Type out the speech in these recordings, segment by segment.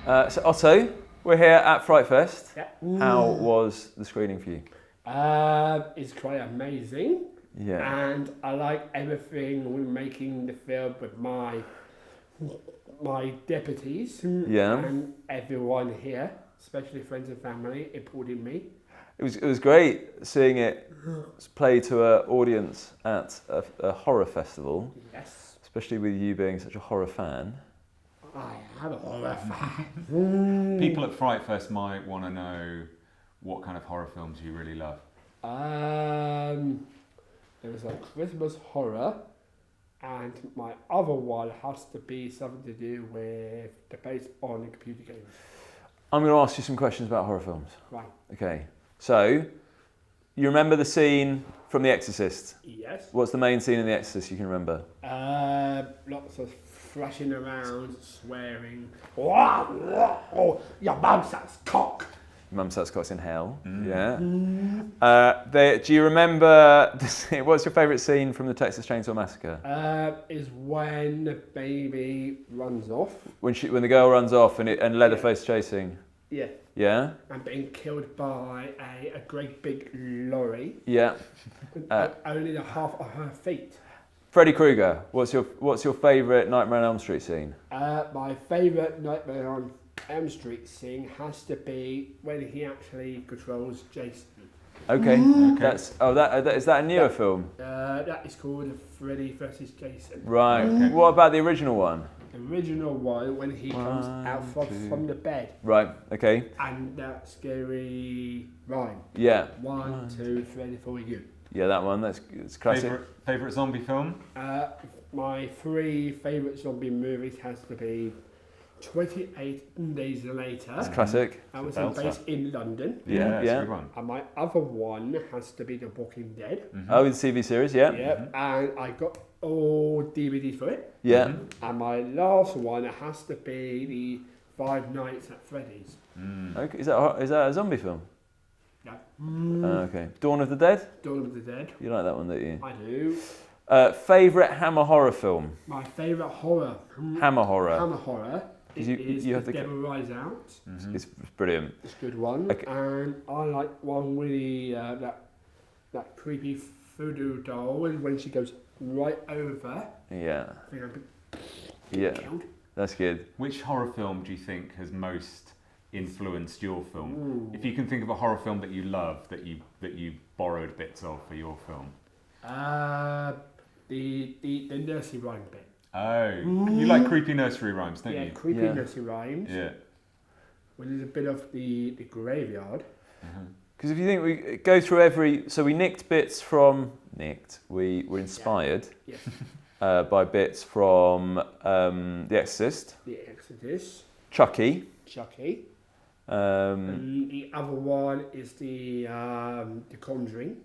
So Otto, we're here at FrightFest. Yeah. How was the screening for you? It's quite amazing. Yeah. And I like everything we're making the film with my deputies and everyone here, especially friends and family, including me. It was great seeing it play to an audience at a horror festival. Yes. Especially with you being such a horror fan. I am a horror fan. People at FrightFest might want to know what kind of horror films you really love. There was a Christmas horror, and my other one has to be something to do with the based on computer games. I'm going to ask you some questions about horror films. Right. Okay. So, you remember the scene from The Exorcist? Yes. What's the main scene in The Exorcist you can remember? Lots of thrashing around, swearing. Oh, your mum sucks cock. Mum sucks cocks in hell. Yeah. Do you remember what's your favourite scene from the Texas Chainsaw Massacre? Is when the baby runs off. When the girl runs off and Leatherface chasing. Yeah. Yeah. And being killed by a great big lorry. Yeah. Only the half of her feet. Freddy Krueger. What's your favourite Nightmare on Elm Street scene? My favourite Nightmare on Elm Street scene has to be when he actually controls Jason. Okay. Is that a newer film? That is called Freddy vs. Jason. Right. Okay. What about the original one? The original one when he comes out from the bed. Right. Okay. And that scary rhyme. Yeah. 1, 2, 3, 4, you. Yeah, that one. It's classic. Favorite zombie film? My 3 favourite zombie movies has to be 28 Days Later. It's classic. I was based in London. Yeah. It's a good one. And my other one has to be The Walking Dead. Oh, the TV series. Yeah. Yeah. And I got all DVDs for it. Yeah. And my last one has to be the 5 Nights at Freddy's. Okay. Is that a zombie film? No. Okay. Dawn of the Dead? Dawn of the Dead. You like that one, don't you? I do. Favourite Hammer horror film? My favourite horror. Hammer horror. Hammer horror. Is The Devil Rises Out. It's brilliant. It's a good one. Okay. And I like one with that creepy voodoo doll, and when she goes right over. Yeah. I think I'd be killed. That's good. Which horror film do you think has most influenced your film? If you can think of a horror film that you love, that you borrowed bits of for your film. The nursery rhyme bit. Oh, you like creepy nursery rhymes, don't you? Yeah, creepy nursery rhymes. Yeah. When there's a bit of the graveyard. Because if you think we go through we nicked bits from we were inspired by bits from The Exorcist. The Exodus. Chucky. And the other one is the Conjuring.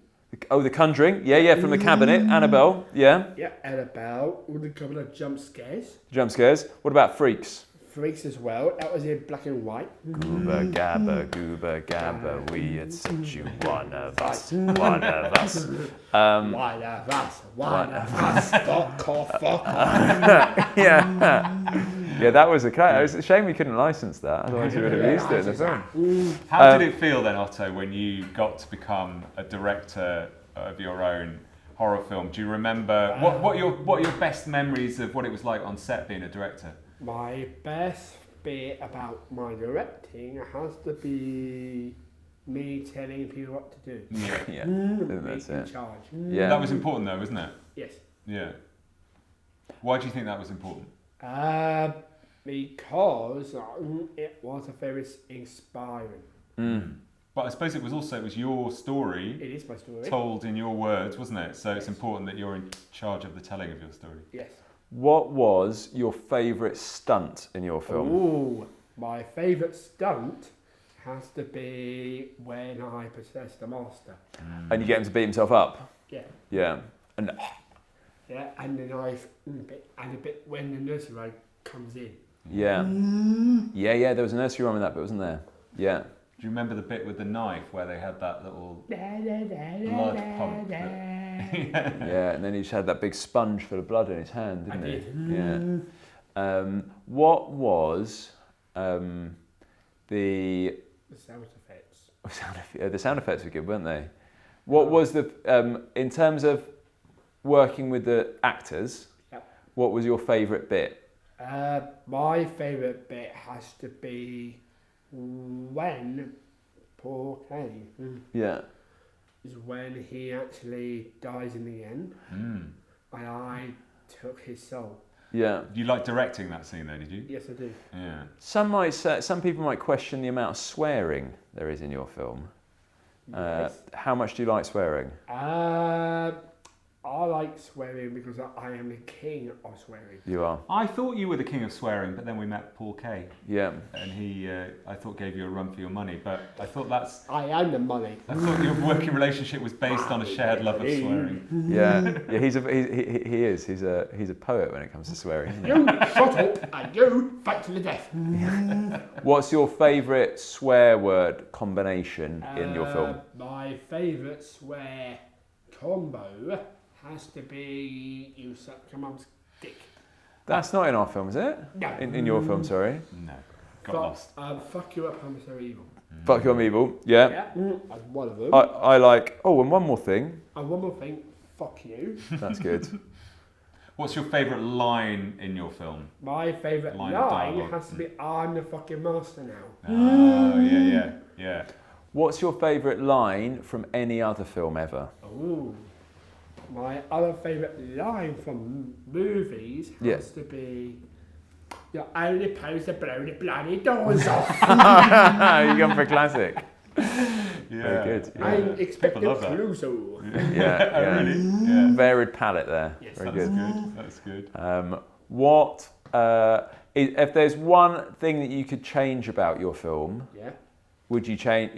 The Conjuring. Yeah, from the cabinet. Annabelle. Yeah. Yeah, Annabelle. With a couple of jump scares. Jump scares. What about Freaks? Freaks as well. That was in black and white. Gooba gabba, we had sent you one of us. One of us. One of us. Fuck off. Yeah, that was it's a shame we couldn't license that, otherwise we would have used it in the film. How did it feel then, Otto, when you got to become a director of your own horror film? Do you remember what are your best memories of what it was like on set being a director? My best bit about my directing has to be me telling people what to do. Yeah, that's in it. charge. Yeah, that was important though, wasn't it? Yes. Yeah. Why do you think that was important? Because it was very inspiring. But I suppose it was your story. It is my story. Told in your words, wasn't it? So it's important that you're in charge of the telling of your story. Yes. What was your favourite stunt in your film? Ooh, my favourite stunt has to be when I possess the master. And you get him to beat himself up? Yeah. Yeah. And the knife bit, and a bit when the nursery rhyme comes in. Yeah. Yeah, there was a nursery rhyme in that bit, wasn't there? Yeah. Do you remember the bit with the knife where they had that little blood pump bit? Yeah, and then he just had that big sponge full of blood in his hand, didn't he? I did. Yeah. What was The sound effects. the sound effects were good, weren't they? What was the in terms of working with the actors? Yep. What was your favourite bit? My favourite bit has to be when Paul Kay is when he actually dies in the end, and I took his soul. Yeah. You like directing that scene, though, did you? Yes, I do. Yeah. Some people might question the amount of swearing there is in your film. Yes. How much do you like swearing? I like swearing because I am the king of swearing. You are. I thought you were the king of swearing, but then we met Paul Kay. Yeah. And he, I thought, gave you a run for your money. But I thought I am the money. thought your working relationship was based on a shared love of swearing. Yeah. Yeah. He is. He's a poet when it comes to swearing. Isn't he? You shut up and you fight to the death. What's your favourite swear word combination in your film? My favourite swear combo has to be you suck your mum's dick. That's not in our film, is it? No. In your film, sorry. No. Got lost. Fuck you up, I'm so evil. Fuck you, I'm evil. Yeah. Yeah. That's one of them. I like. Oh, and one more thing. And one more thing. Fuck you. That's good. What's your favourite line in your film? My favourite Line line of has to be I'm the fucking master now. Oh, yeah. What's your favourite line from any other film ever? Ooh. My other favourite line from movies has to be you're only supposed to blow the bloody doors off. You're going for a classic. Yeah. Very good. Yeah. I'm expecting love that. Clouseau. Yeah. Really? Yeah. Varied palette there. Yes, Very That's good. good. That's good. If there's one thing that you could change about your film, Yeah. would you change?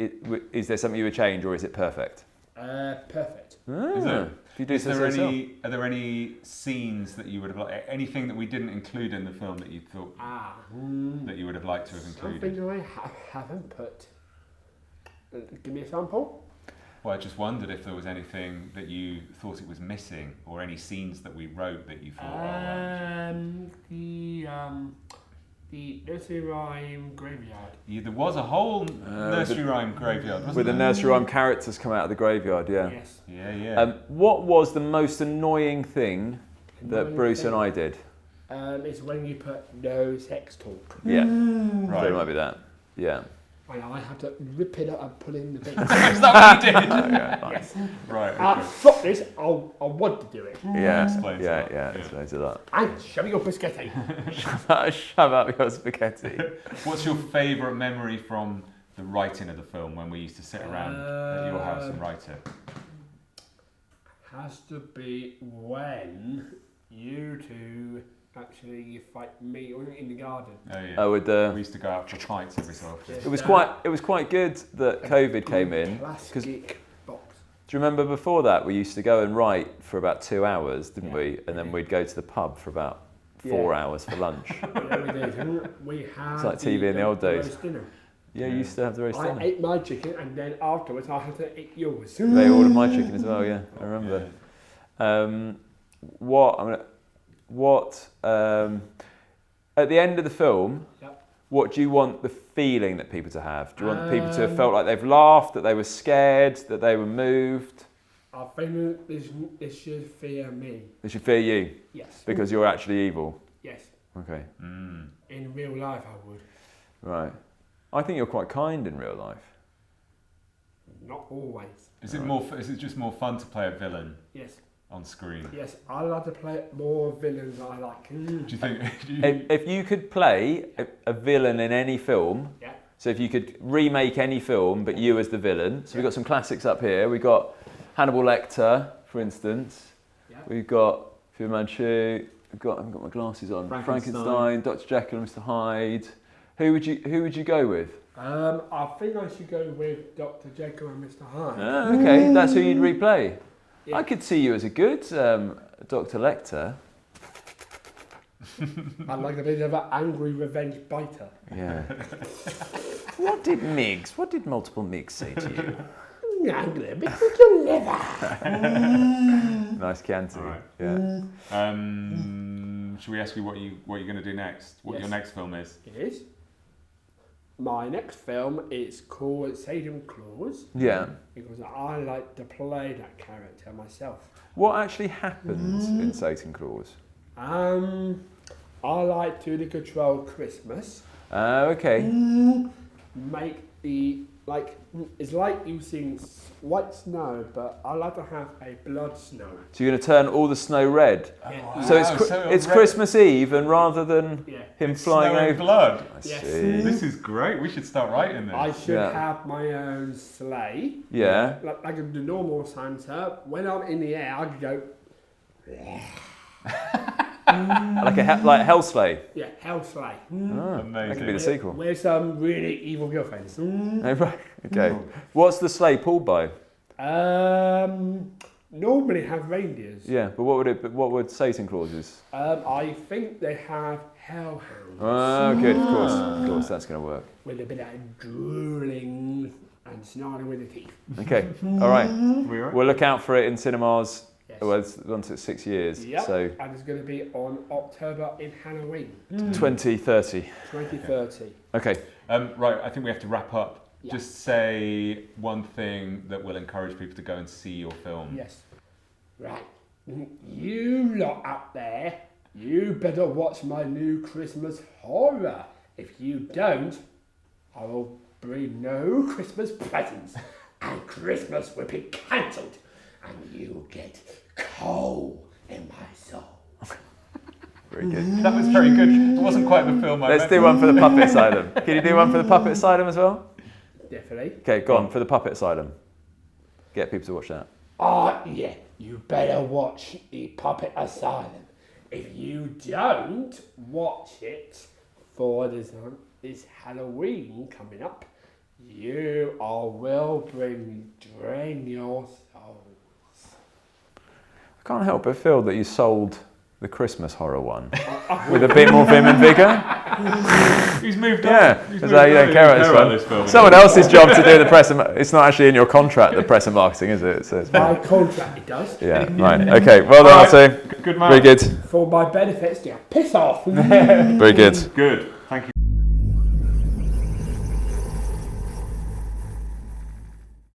Is there something you would change, or is it perfect? Perfect. Is it? If you do Is so there yourself. are there any scenes that you would have liked, anything that we didn't include in the film that you thought that you would have liked to have included? Something I haven't put. Give me a sample. Well, I just wondered if there was anything that you thought it was missing, or any scenes that we wrote that you thought. The nursery rhyme graveyard. Yeah, there was a whole nursery rhyme graveyard, wasn't With the there? nursery rhyme characters come out of the graveyard, yeah. Yes. Yeah. What was the most annoying thing that Bruce and I did? It's when you put no sex talk. Yeah, Right. so it might be that. Yeah. And I have to rip it up and put it in the bin. Is that what you did? Yeah, fine. Yes. Right. Okay. Fuck this, I want to do it. Yeah, Explains that. yeah, explains a lot. And show me your biscotti. Shove up your spaghetti. What's your favourite memory from the writing of the film when we used to sit around at your house and write it? Has to be when you two actually fight me in the garden. Oh yeah. Oh, with We used to go out for fights every so often. it was quite good that COVID came in. Plastic box. Do you remember before that we used to go and write for about 2 hours, didn't we? And then we'd go to the pub for about 4 hours for lunch. Yeah, we did. We had It's like TV in the old days. roast dinner. Yeah, you used to have the roast I dinner. ate my chicken and then afterwards I had to eat yours. They ordered my chicken as well. Yeah, I remember. At the end of the film, what do you want the feeling that people to have? Do you want people to have felt like they've laughed, that they were scared, that they were moved? I think they should fear me. They should fear you Yes. because you're actually evil. Yes. Okay, In real life I would. right. I think you're quite kind in real life. Not always. Is it more? Is it just more fun to play a villain Yes. on screen? Yes. I like to play more villains I like. Do you think? If you could play a villain in any film, Yeah. so if you could remake any film, but you as the villain, so we've got some classics up here. We've got Hannibal Lecter, for instance. Yeah. We've got Fu Manchu. I haven't got my glasses on. Frankenstein, Dr. Jekyll and Mr. Hyde. Who would you go with? I think I should go with Dr. Jekyll and Mr. Hyde. Ah, okay, that's who you'd replay. Yeah. I could see you as a good Dr. Lecter. I'd like a bit of an angry revenge biter. Yeah. What did multiple Migs say to you? Angry because you never. Nice Chianti. All right. Yeah. Should we ask you what you're going to do next? What your next film is? It is. my next film is called Satan Claus. Yeah. Because I like to play that character myself. What actually happens in Satan Claus? I like to control Christmas. Okay. Make the it's like using white snow, but I like to have a blood snow. So you're going to turn all the snow red. Yeah. So it's Christmas Eve, and rather than him flying over blood. I Yes. see. This is great. We should start writing this. I should have my own sleigh. Yeah. Like the normal Santa. When I'm in the air, I could go. like Hell Sleigh. Yeah, hell sleigh. Amazing. That could be the sequel. With some really evil girlfriends. Oh, right. Okay. What's the sleigh pulled by? Normally have reindeers. Yeah, but what would Satan Claus's? I think they have hellhounds. Oh, good. Of course, that's going to work. With a bit of drooling and snarling with the teeth. Okay. All right. We're We'll look out for it in cinemas. Yes. Well, once it's 6 years. Yep. So And it's going to be on October in Halloween. 2030. 2030. Okay. Right, I think we have to wrap up. Yeah. Just say one thing that will encourage people to go and see your film. Yes. Right. You lot up there, you better watch my new Christmas horror. If you don't, I will bring no Christmas presents. And Christmas will be cancelled. And you'll get coal in my soul. Very good. That was very good. It wasn't quite the film I Let's meant. do one for the Puppet Asylum. Can you do one for the Puppet Asylum as well? Definitely. Okay, go on for the Puppet Asylum. Get people to watch that. Yeah, you better watch the Puppet Asylum. If you don't watch it for this Halloween coming up, you will drain your souls. I can't help but feel that you sold the Christmas horror one with a bit more vim and vigour. He's moved on. Yeah, He's because moved you on. don't care He about this film. Someone else's job to do the press. It's not actually in your contract, the press and marketing, is it? So it's By contract, it does. yeah, right. Okay, well done, Otto. Good man. Very good. For my benefits, yeah, piss off. Very good. Good.